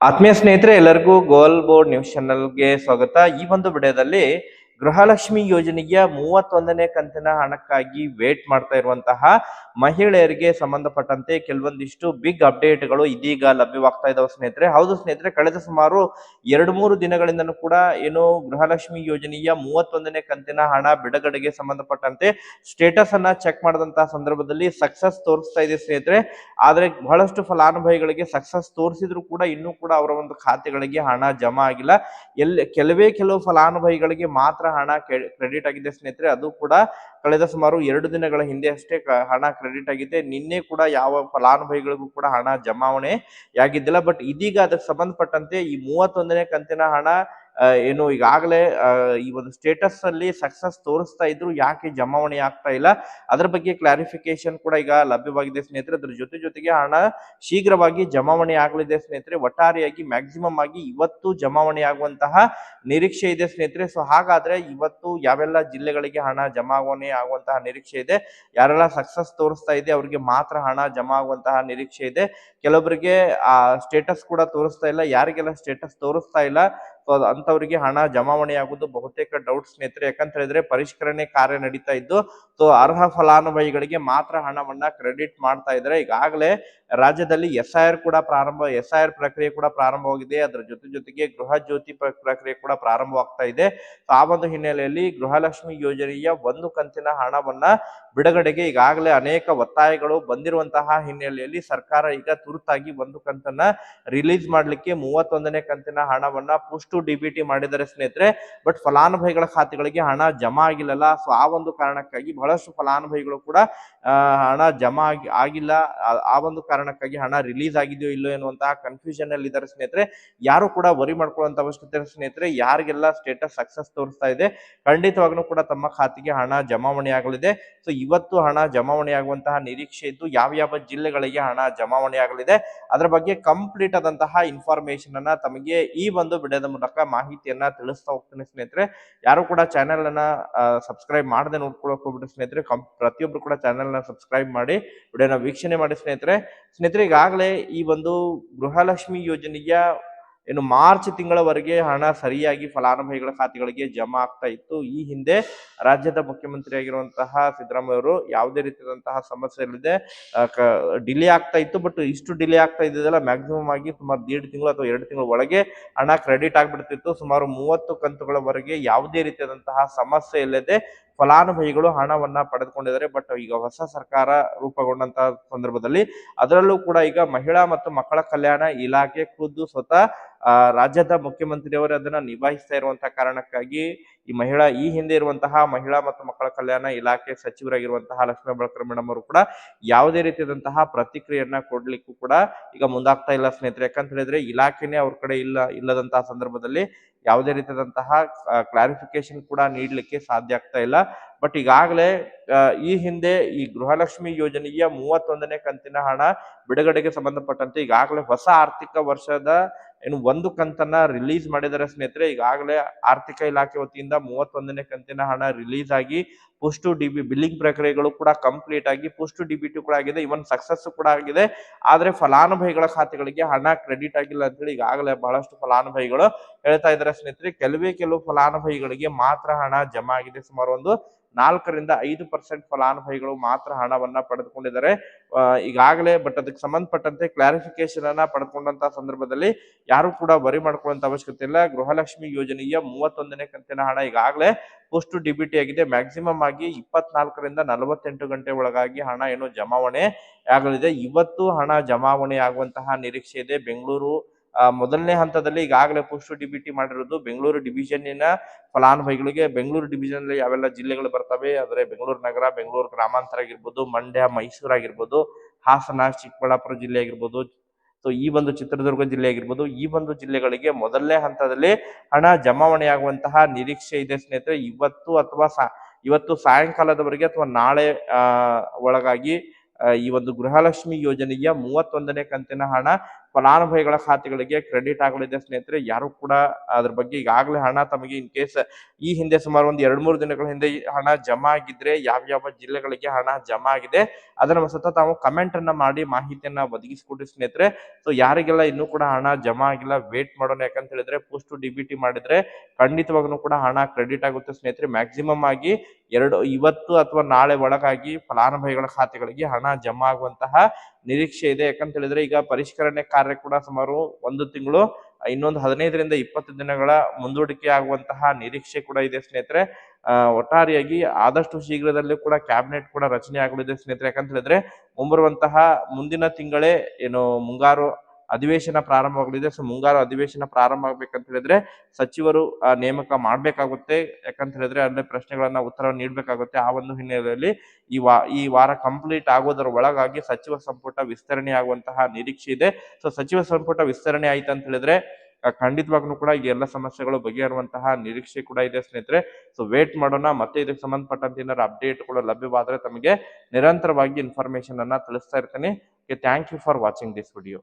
ಆತ್ಮೀಯ ಸ್ನೇಹಿತರೆ, ಎಲ್ಲರಿಗೂ ಗೋಲ್ ಬೋರ್ಡ್ ನ್ಯೂಸ್ ಚಾನೆಲ್ಗೆ ಸ್ವಾಗತ. ಈ ಒಂದು ವಿಡಿಯೋದಲ್ಲಿ ಗೃಹಲಕ್ಷ್ಮಿ ಯೋಜನೆಯ 31ನೇ ಕಂತಿನ ಹಣಕ್ಕಾಗಿ ವೇಟ್ ಮಾಡ್ತಾ ಇರುವಂತಹ ಮಹಿಳೆಯರಿಗೆ ಸಂಬಂಧಪಟ್ಟಂತೆ ಕೆಲವೊಂದಿಷ್ಟು ಬಿಗ್ ಅಪ್ಡೇಟ್ಗಳು ಇದೀಗ ಲಭ್ಯವಾಗ್ತಾ ಇದಾವೆ ಸ್ನೇಹಿತರೆ. ಹೌದು ಸ್ನೇಹಿತರೆ, ಕಳೆದ ಸುಮಾರು 2-3 ದಿನಗಳಿಂದನೂ ಕೂಡ ಏನು ಗೃಹಲಕ್ಷ್ಮಿ ಯೋಜನೆಯ 31ನೇ ಕಂತಿನ ಹಣ ಬಿಡುಗಡೆಗೆ ಸಂಬಂಧಪಟ್ಟಂತೆ ಸ್ಟೇಟಸ್ ಅನ್ನ ಚೆಕ್ ಮಾಡಿದಂತಹ ಸಂದರ್ಭದಲ್ಲಿ ಸಕ್ಸಸ್ ತೋರಿಸ್ತಾ ಇದೆ ಸ್ನೇಹಿತರೆ. ಆದ್ರೆ ಬಹಳಷ್ಟು ಫಲಾನುಭವಿಗಳಿಗೆ ಸಕ್ಸಸ್ ತೋರಿಸಿದ್ರು ಕೂಡ ಇನ್ನೂ ಕೂಡ ಅವರ ಒಂದು ಖಾತೆಗಳಿಗೆ ಹಣ ಜಮಾ ಆಗಿಲ್ಲ. ಕೆಲವು ಫಲಾನುಭವಿಗಳಿಗೆ ಮಾತ್ರ ಹಣ ಕ್ರೆಡಿಟ್ ಆಗಿದೆ ಸ್ನೇಹಿತರೆ. ಅದು ಕೂಡ ಕಳೆದ ಸುಮಾರು 2 ದಿನಗಳ ಹಿಂದೆ ಅಷ್ಟೇ ಹಣ ಕ್ರೆಡಿಟ್ ಆಗಿದೆ. ನಿನ್ನೆ ಕೂಡ ಯಾವ ಫಲಾನುಭವಿಗಳಿಗೂ ಕೂಡ ಹಣ ಜಮಾವಣೆ ಆಗಿದ್ದಿಲ್ಲ. ಬಟ್ ಇದೀಗ ಅದಕ್ಕೆ ಸಂಬಂಧಪಟ್ಟಂತೆ ಈ 31ನೇ ಕಂತಿನ ಹಣ ಏನು ಈಗಾಗಲೇ ಈ ಒಂದು ಸ್ಟೇಟಸ್ ಅಲ್ಲಿ ಸಕ್ಸಸ್ ತೋರಿಸ್ತಾ ಇದ್ರು, ಯಾಕೆ ಜಮಾವಣೆ ಆಗ್ತಾ ಇಲ್ಲ ಅದರ ಬಗ್ಗೆ ಕ್ಲಾರಿಫಿಕೇಶನ್ ಕೂಡ ಈಗ ಲಭ್ಯವಾಗಿದೆ ಸ್ನೇಹಿತರೆ. ಅದ್ರ ಜೊತೆಗೆ ಹಣ ಶೀಘ್ರವಾಗಿ ಜಮಾವಣೆ ಆಗಲಿದೆ ಸ್ನೇಹಿತರೆ. ಒಟ್ಟಾರೆಯಾಗಿ ಮ್ಯಾಕ್ಸಿಮಮ್ ಆಗಿ ಇವತ್ತು ಜಮಾವಣೆ ಆಗುವಂತಹ ನಿರೀಕ್ಷೆ ಇದೆ ಸ್ನೇಹಿತರೆ. ಸೊ ಹಾಗಾದ್ರೆ ಇವತ್ತು ಯಾವೆಲ್ಲ ಜಿಲ್ಲೆಗಳಿಗೆ ಹಣ ಜಮಾವಣೆ ಆಗುವಂತಹ ನಿರೀಕ್ಷೆ ಇದೆ, ಯಾರೆಲ್ಲ ಸಕ್ಸಸ್ ತೋರಿಸ್ತಾ ಇದೆ ಅವರಿಗೆ ಮಾತ್ರ ಹಣ ಜಮಾ ಆಗುವಂತಹ ನಿರೀಕ್ಷೆ ಇದೆ. ಕೆಲವೊಬ್ಬರಿಗೆ ಆ ಸ್ಟೇಟಸ್ ಕೂಡ ತೋರಿಸ್ತಾ ಇಲ್ಲ. ಯಾರಿಗೆಲ್ಲ ಸ್ಟೇಟಸ್ ತೋರಿಸ್ತಾ ಇಲ್ಲ ಅಂತವರಿಗೆ ಹಣ ಜಮಾವಣೆ ಆಗುವುದು ಬಹುತೇಕ ಡೌಟ್ ಸ್ನೇಹಿತರೆ. ಯಾಕಂತ ಹೇಳಿದ್ರೆ ಪರಿಷ್ಕರಣೆ ಕಾರ್ಯ ನಡೀತಾ ಇದ್ದು, ಸೊ ಅರ್ಹ ಫಲಾನುಭವಿಗಳಿಗೆ ಮಾತ್ರ ಹಣವನ್ನ ಕ್ರೆಡಿಟ್ ಮಾಡ್ತಾ ಇದ್ದಾರೆ. ಈಗಾಗಲೇ ರಾಜ್ಯದಲ್ಲಿ ಎಸ್ಐಆರ್ ಪ್ರಕ್ರಿಯೆ ಕೂಡ ಪ್ರಾರಂಭವಾಗಿದೆ. ಅದರ ಜೊತೆಗೆ ಗೃಹ ಜ್ಯೋತಿ ಪ್ರಕ್ರಿಯೆ ಕೂಡ ಪ್ರಾರಂಭವಾಗ್ತಾ ಇದೆ. ಆ ಒಂದು ಹಿನ್ನೆಲೆಯಲ್ಲಿ ಗೃಹಲಕ್ಷ್ಮಿ ಯೋಜನೆಯ ಒಂದು ಕಂತಿನ ಹಣವನ್ನ ಬಿಡುಗಡೆಗೆ ಈಗಾಗಲೇ ಅನೇಕ ಒತ್ತಾಯಗಳು ಬಂದಿರುವಂತಹ ಹಿನ್ನೆಲೆಯಲ್ಲಿ ಸರ್ಕಾರ ಈಗ ತುರ್ತಾಗಿ ಒಂದು ಕಂತನ್ನ ರಿಲೀಸ್ ಮಾಡ್ಲಿಕ್ಕೆ 31ನೇ ಕಂತಿನ ಹಣವನ್ನ ಪುಷ್ಟು ಡಿಬಿಟಿ ಮಾಡಿದರೆ ಸ್ನೇಹಿತರೆ. ಬಟ್ ಫಲಾನುಭವಿಗಳ ಖಾತೆಗಳಿಗೆ ಹಣ ಜಮಾ ಆಗಿಲ್ಲಲ್ಲ. ಸೊ ಆ ಒಂದು ಕಾರಣಕ್ಕಾಗಿ ಬಹಳಷ್ಟು ಫಲಾನುಭವಿಗಳು ಕೂಡ ಹಣ ಜಮಾ ಆಗಿಲ್ಲ. ಆ ಒಂದು ಕಾರಣಕ್ಕಾಗಿ ಹಣ ರಿಲೀಸ್ ಆಗಿದೆಯೋ ಇಲ್ಲೋ ಎನ್ನುವಂತಹ ಕನ್ಫ್ಯೂಷನ್ ಅಲ್ಲಿ ಇದ್ದಾರೆ ಸ್ನೇಹಿತರೆ. ಯಾರು ಕೂಡ ವರಿ ಮಾಡ್ಕೊಳ್ಳುವಂತ ಅವಶ್ಯಕತೆ ಸ್ನೇಹಿತರೆ. ಯಾರಿಗೆಲ್ಲ ಸ್ಟೇಟಸ್ ಸಕ್ಸಸ್ ತೋರಿಸ್ತಾ ಇದೆ ಖಂಡಿತವಾಗ್ಲೂ ಕೂಡ ತಮ್ಮ ಖಾತೆಗೆ ಹಣ ಜಮಾವಣೆ ಆಗಲಿದೆ. ಸೊ ಇವತ್ತು ಹಣ ಜಮಾವಣೆ ಆಗುವಂತಹ ನಿರೀಕ್ಷೆ ಇದ್ದು, ಯಾವ ಜಿಲ್ಲೆಗಳಿಗೆ ಹಣ ಜಮಾವಣೆ ಆಗಲಿದೆ ಅದರ ಬಗ್ಗೆ ಕಂಪ್ಲೀಟ್ ಆದಂತಹ ಇನ್ಫಾರ್ಮೇಶನ್ ಅನ್ನ ತಮಗೆ ಈ ಒಂದು ವಿಡಿಯೋದ ಮೂಲಕ ಮಾಹಿತಿಯನ್ನ ತಿಳಿಸ್ತಾ ಹೋಗ್ತೀನಿ ಸ್ನೇಹಿತರೆ. ಯಾರು ಕೂಡ ಚಾನೆಲ್ ಅನ್ನ ಸಬ್ಸ್ಕ್ರೈಬ್ ಮಾಡದೆ ನೋಡ್ಕೊಳಕ್ ಹೋಗ್ಬಿಟ್ಟು ಸ್ನೇಹಿತರೆ. ಪ್ರತಿಯೊಬ್ರು ಕೂಡ ಚಾನೆಲ್ ನ ಸಬ್ಸ್ಕ್ರೈಬ್ ಮಾಡಿ ವಿಡಿಯೋನ ವೀಕ್ಷಣೆ ಮಾಡಿ ಸ್ನೇಹಿತರೆ. ಈಗಾಗಲೇ ಈ ಒಂದು ಗೃಹಲಕ್ಷ್ಮಿ ಯೋಜನೆಯ ಏನು ಮಾರ್ಚ್ ತಿಂಗಳವರೆಗೆ ಹಣ ಸರಿಯಾಗಿ ಫಲಾನುಭವಿಗಳ ಖಾತೆಗಳಿಗೆ ಜಮಾ ಆಗ್ತಾ ಇತ್ತು. ಈ ಹಿಂದೆ ರಾಜ್ಯದ ಮುಖ್ಯಮಂತ್ರಿ ಆಗಿರುವಂತಹ ಸಿದ್ದರಾಮಯ್ಯ ಅವರು ಯಾವುದೇ ರೀತಿಯಾದಂತಹ ಸಮಸ್ಯೆ ಇಲ್ಲದೆ ಡಿಲೇ ಆಗ್ತಾ ಇತ್ತು. ಬಟ್ ಇಷ್ಟು ಡಿಲೇ ಆಗ್ತಾ ಇದ್ದಲ್ಲ, ಮ್ಯಾಕ್ಸಿಮಮ್ ಆಗಿ ಸುಮಾರು 1.5 ತಿಂಗಳು ಅಥವಾ 2 ತಿಂಗಳ ಒಳಗೆ ಹಣ ಕ್ರೆಡಿಟ್ ಆಗ್ಬಿಡ್ತಿತ್ತು. ಸುಮಾರು 30 ಕಂತುಗಳವರೆಗೆ ಯಾವುದೇ ರೀತಿಯಾದಂತಹ ಸಮಸ್ಯೆ ಇಲ್ಲದೆ ಫಲಾನುಭವಿಗಳು ಹಣವನ್ನ ಪಡೆದುಕೊಂಡಿದ್ದಾರೆ. ಬಟ್ ಈಗ ಹೊಸ ಸರ್ಕಾರ ರೂಪುಗೊಂಡಂತಹ ಸಂದರ್ಭದಲ್ಲಿ ಅದರಲ್ಲೂ ಕೂಡ ಈಗ ಮಹಿಳಾ ಮತ್ತು ಮಕ್ಕಳ ಕಲ್ಯಾಣ ಇಲಾಖೆ ಖುದ್ದು ಸ್ವತಃ ರಾಜ್ಯದ ಮುಖ್ಯಮಂತ್ರಿಯವರು ಅದನ್ನ ನಿಭಾಯಿಸ್ತಾ ಇರುವಂತಹ ಕಾರಣಕ್ಕಾಗಿ ಈ ಹಿಂದೆ ಇರುವಂತಹ ಮಹಿಳಾ ಮತ್ತು ಮಕ್ಕಳ ಕಲ್ಯಾಣ ಇಲಾಖೆ ಸಚಿವರಾಗಿರುವಂತಹ ಲಕ್ಷ್ಮೀ ಹೆಬ್ಬಾಳ್ಕರ್ ಮೇಡಮ್ ಅವರು ಕೂಡ ಯಾವುದೇ ರೀತಿಯಾದಂತಹ ಪ್ರತಿಕ್ರಿಯೆಯನ್ನ ಕೊಡ್ಲಿಕ್ಕೂ ಕೂಡ ಈಗ ಮುಂದಾಗ್ತಾ ಇಲ್ಲ ಸ್ನೇಹಿತರೆ. ಯಾಕಂತ ಹೇಳಿದ್ರೆ ಇಲಾಖೆನೇ ಅವ್ರ ಕಡೆ ಇಲ್ಲದಂತಹ ಸಂದರ್ಭದಲ್ಲಿ ಯಾವುದೇ ರೀತಿಯಾದಂತಹ ಕ್ಲಾರಿಫಿಕೇಶನ್ ಕೂಡ ನೀಡಲಿಕ್ಕೆ ಸಾಧ್ಯ ಆಗ್ತಾ ಇಲ್ಲ. ಬಟ್ ಈಗಾಗಲೇ ಈ ಹಿಂದೆ ಈ ಗೃಹಲಕ್ಷ್ಮಿ ಯೋಜನೆಯ 31ನೇ ಕಂತಿನ ಹಣ ಬಿಡುಗಡೆಗೆ ಸಂಬಂಧಪಟ್ಟಂತೆ ಈಗಾಗಲೇ ಹೊಸ ಆರ್ಥಿಕ ವರ್ಷದ ಒಂದು ಕಂತನ್ನ ರಿಲೀಸ್ ಮಾಡಿದರೆ ಸ್ನೇಹಿತರೆ. ಈಗಾಗಲೇ ಆರ್ಥಿಕ ಇಲಾಖೆ ವತಿಯಿಂದ 31ನೇ ಕಂತಿನ ಹಣ ರಿಲೀಸ್ ಆಗಿ ಪುಷ್ಟು ಬಿಲ್ಲಿಂಗ್ ಪ್ರಕ್ರಿಯೆಗಳು ಕೂಡ ಕಂಪ್ಲೀಟ್ ಆಗಿ ಪುಷ್ಟು ಡಿಬಿಟಿ ಕೂಡ ಆಗಿದೆ. ಇವನ್ ಸಕ್ಸಸ್ ಕೂಡ ಆಗಿದೆ. ಆದ್ರೆ ಫಲಾನುಭವಿಗಳ ಖಾತೆಗಳಿಗೆ ಹಣ ಕ್ರೆಡಿಟ್ ಆಗಿಲ್ಲ ಅಂತ ಹೇಳಿ ಈಗಾಗಲೇ ಬಹಳಷ್ಟು ಫಲಾನುಭವಿಗಳು ಹೇಳ್ತಾ ಇದ್ದಾರೆ ಸ್ನೇಹಿತರೆ. ಕೆಲವು ಫಲಾನುಭವಿಗಳಿಗೆ ಮಾತ್ರ ಹಣ ಜಮಾ ಆಗಿದೆ. ಸುಮಾರು ಒಂದು 4-5% ಫಲಾನುಭವಿಗಳು ಮಾತ್ರ ಹಣವನ್ನ ಪಡೆದುಕೊಂಡಿದ್ದಾರೆ ಈಗಾಗಲೇ. ಬಟ್ ಅದಕ್ಕೆ ಸಂಬಂಧಪಟ್ಟಂತೆ ಕ್ಲಾರಿಫಿಕೇಶನ್ ಅನ್ನ ಪಡೆದುಕೊಂಡಂತಹ ಸಂದರ್ಭದಲ್ಲಿ ಯಾರು ಕೂಡ ವರಿ ಮಾಡ್ಕೊಳ್ಳುವಂತ ಅವಶ್ಯಕತೆ ಇಲ್ಲ. ಗೃಹಲಕ್ಷ್ಮಿ ಯೋಜನೆಯ 31ನೇ ಕಂತಿನ ಹಣ ಈಗಾಗಲೇ ಪೋಸ್ಟ್ ಡಿಬಿಟಿ ಆಗಿದೆ. ಮ್ಯಾಕ್ಸಿಮಮ್ ಆಗಿ 24-48 ಗಂಟೆ ಒಳಗಾಗಿ ಹಣ ಜಮಾವಣೆ ಆಗಲಿದೆ. ಇವತ್ತು ಹಣ ಜಮಾವಣೆ ಆಗುವಂತಹ ನಿರೀಕ್ಷೆ ಇದೆ. ಬೆಂಗಳೂರು ಮೊದಲನೇ ಹಂತದಲ್ಲಿ ಈಗಾಗಲೇ ಪೋಸ್ಟ್ ಡಿಬಿಟಿ ಮಾಡಿರೋದು ಬೆಂಗಳೂರು ಡಿವಿಷನ್ನಿನ ಫಲಾನುಭವಿಗಳಿಗೆ. ಬೆಂಗಳೂರು ಡಿವಿಷನ್ ಅಲ್ಲಿ ಯಾವೆಲ್ಲ ಜಿಲ್ಲೆಗಳು ಬರ್ತವೆ ಅಂದ್ರೆ ಬೆಂಗಳೂರು ನಗರ, ಬೆಂಗಳೂರು ಗ್ರಾಮಾಂತರ ಆಗಿರ್ಬೋದು, ಮಂಡ್ಯ, ಮೈಸೂರು ಆಗಿರ್ಬೋದು, ಹಾಸನ, ಚಿಕ್ಕಬಳ್ಳಾಪುರ ಜಿಲ್ಲೆ ಆಗಿರ್ಬೋದು, ಸೊ ಈ ಒಂದು ಚಿತ್ರದುರ್ಗ ಜಿಲ್ಲೆ ಆಗಿರ್ಬೋದು, ಈ ಒಂದು ಜಿಲ್ಲೆಗಳಿಗೆ ಮೊದಲನೇ ಹಂತದಲ್ಲಿ ಹಣ ಜಮಾವಣೆ ಆಗುವಂತಹ ನಿರೀಕ್ಷೆ ಇದೆ ಸ್ನೇಹಿತರೆ. ಇವತ್ತು ಸಾಯಂಕಾಲದವರೆಗೆ ಅಥವಾ ನಾಳೆ ಒಳಗಾಗಿ ಈ ಒಂದು ಗೃಹಲಕ್ಷ್ಮಿ ಯೋಜನೆಯ 31ನೇ ಕಂತಿನ ಹಣ ಫಲಾನುಭವಿಗಳ ಖಾತೆಗಳಿಗೆ ಕ್ರೆಡಿಟ್ ಆಗಲಿದೆ ಸ್ನೇಹಿತರೆ. ಯಾರು ಕೂಡ ಅದ್ರ ಬಗ್ಗೆ ಈಗಾಗಲೇ ಹಣ ತಮಗೆ ಇನ್ ಕೇಸ್ ಈ ಹಿಂದೆ ಸುಮಾರು ಒಂದು 2-3 ದಿನಗಳ ಹಿಂದೆ ಈ ಹಣ ಜಮಾ ಆಗಿದ್ರೆ ಯಾವ ಜಿಲ್ಲೆಗಳಿಗೆ ಹಣ ಜಮಾ ಆಗಿದೆ ಅದನ್ನ ಸತ ತಾವು ಕಮೆಂಟ್ ಅನ್ನ ಮಾಡಿ ಮಾಹಿತಿಯನ್ನ ಒದಗಿಸಿಕೊಡಿ ಸ್ನೇಹಿತರೆ. ಸೊ ಯಾರಿಗೆಲ್ಲ ಇನ್ನೂ ಕೂಡ ಹಣ ಜಮಾ ಆಗಿಲ್ಲ ವೇಟ್ ಮಾಡೋಣ, ಯಾಕಂತ ಹೇಳಿದ್ರೆ ಪೋಸ್ಟ್ ಡಿಬಿಟಿ ಮಾಡಿದ್ರೆ ಖಂಡಿತವಾಗ್ಲೂ ಕೂಡ ಹಣ ಕ್ರೆಡಿಟ್ ಆಗುತ್ತೆ ಸ್ನೇಹಿತರೆ. ಮ್ಯಾಕ್ಸಿಮಮ್ ಆಗಿ ಇವತ್ತು ಅಥವಾ ನಾಳೆ ಒಳಗಾಗಿ ಫಲಾನುಭವಿಗಳ ಖಾತೆಗಳಿಗೆ ಹಣ ಜಮಾ ಆಗುವಂತಹ ನಿರೀಕ್ಷೆ ಇದೆ. ಯಾಕಂತ ಹೇಳಿದ್ರೆ ಈಗ ಪರಿಷ್ಕರಣೆ ಕಾರ್ಯ ಕೂಡ ಸುಮಾರು 1 ತಿಂಗಳು ಇನ್ನೊಂದು 15ರಿಂದ 20 ದಿನಗಳ ಮುಂದೂಡಿಕೆ ಆಗುವಂತಹ ನಿರೀಕ್ಷೆ ಕೂಡ ಇದೆ ಸ್ನೇಹಿತರೆ. ಒಟ್ಟಾರೆಯಾಗಿ ಆದಷ್ಟು ಶೀಘ್ರದಲ್ಲೇ ಕೂಡ ಕ್ಯಾಬಿನೆಟ್ ಕೂಡ ರಚನೆ ಆಗಲಿದೆ ಸ್ನೇಹಿತರೆ. ಯಾಕಂತ ಹೇಳಿದ್ರೆ ಮುಂಬರುವಂತಹ ಮುಂದಿನ ತಿಂಗಳೇ ಏನು ಮುಂಗಾರು ಅಧಿವೇಶನ ಪ್ರಾರಂಭವಾಗಲಿದೆ. ಸೊ ಮುಂಗಾರು ಅಧಿವೇಶನ ಪ್ರಾರಂಭ ಆಗ್ಬೇಕಂತ ಹೇಳಿದ್ರೆ ಸಚಿವರು ನೇಮಕ ಮಾಡ್ಬೇಕಾಗುತ್ತೆ. ಯಾಕಂತ ಹೇಳಿದ್ರೆ ಅಲ್ಲೇ ಪ್ರಶ್ನೆಗಳನ್ನ ಉತ್ತರ ನೀಡಬೇಕಾಗುತ್ತೆ. ಆ ಒಂದು ಹಿನ್ನೆಲೆಯಲ್ಲಿ ಈ ವಾರ ಕಂಪ್ಲೀಟ್ ಆಗೋದರ ಒಳಗಾಗಿ ಸಚಿವ ಸಂಪುಟ ವಿಸ್ತರಣೆ ಆಗುವಂತಹ ನಿರೀಕ್ಷೆ ಇದೆ. ಸೊ ಸಚಿವ ಸಂಪುಟ ವಿಸ್ತರಣೆ ಆಯ್ತು ಅಂತ ಹೇಳಿದ್ರೆ ಖಂಡಿತವಾಗ್ಲೂ ಕೂಡ ಈ ಎಲ್ಲ ಸಮಸ್ಯೆಗಳು ಬಗೆಹರುವಂತಹ ನಿರೀಕ್ಷೆ ಕೂಡ ಇದೆ ಸ್ನೇಹಿತರೆ. ಸೊ ವೇಟ್ ಮಾಡೋಣ. ಮತ್ತೆ ಇದಕ್ಕೆ ಸಂಬಂಧಪಟ್ಟಂತೆ ಏನಾದ್ರು ಅಪ್ಡೇಟ್ಗಳು ಲಭ್ಯವಾದ್ರೆ ತಮಗೆ ನಿರಂತರವಾಗಿ ಇನ್ಫಾರ್ಮೇಶನ್ ಅನ್ನ ತಿಳಿಸ್ತಾ ಇರ್ತೀನಿ. Thank you for watching this video.